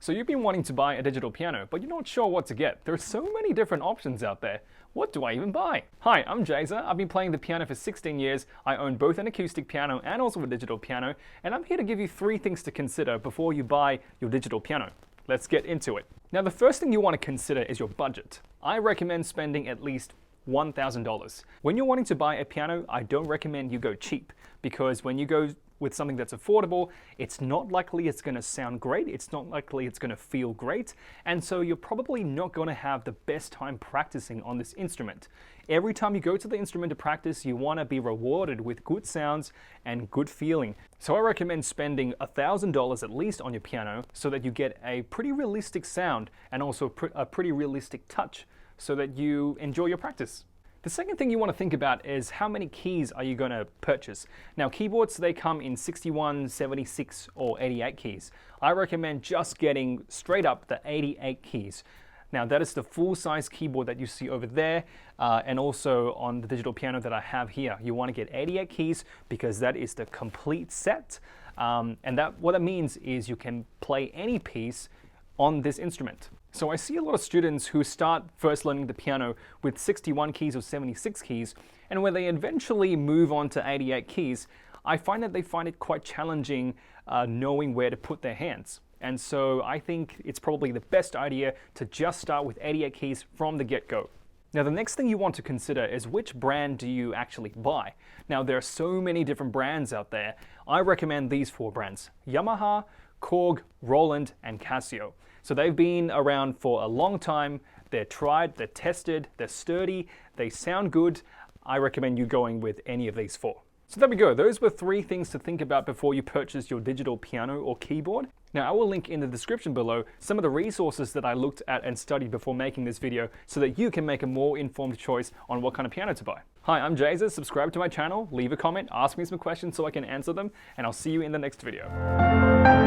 So you've been wanting to buy a digital piano, but you're not sure what to get. There are so many different options out there. What do I even buy? Hi, I'm Jazer. I've been playing the piano for 16 years. I own both an acoustic piano and also a digital piano, and I'm here to give you 3 things to consider before you buy your digital piano. Let's get into it. Now, the first thing you want to consider is your budget. I recommend spending at least $1,000. When you're wanting to buy a piano, I don't recommend you go cheap, because when you go with something that's affordable, it's not likely it's going to sound great, it's not likely it's going to feel great, and so you're probably not going to have the best time practicing on this instrument. Every time you go to the instrument to practice, you want to be rewarded with good sounds and good feeling. So I recommend spending $1,000 at least on your piano so that you get a pretty realistic sound and also a pretty realistic touch so that you enjoy your practice. The second thing you want to think about is how many keys are you going to purchase. Now, keyboards, they come in 61, 76, or 88 keys. I recommend just getting straight up the 88 keys. Now, that is the full-size keyboard that you see over there, and also on the digital piano that I have here. You want to get 88 keys because that is the complete set, and what that means is you can play any piece on this instrument. So I see a lot of students who start first learning the piano with 61 keys or 76 keys, and when they eventually move on to 88 keys, I find that they find it quite challenging knowing where to put their hands. And so I think it's probably the best idea to just start with 88 keys from the get-go. Now, the next thing you want to consider is which brand do you actually buy. Now, there are so many different brands out there. I recommend these 4 brands: Yamaha, Korg, Roland, and Casio. So they've been around for a long time. They're tried, they're tested, they're sturdy, they sound good. I recommend you going with any of these 4. So there we go. Those were 3 things to think about before you purchase your digital piano or keyboard. Now, I will link in the description below some of the resources that I looked at and studied before making this video so that you can make a more informed choice on what kind of piano to buy. Hi, I'm Jazer. Subscribe to my channel, leave a comment, ask me some questions so I can answer them, and I'll see you in the next video.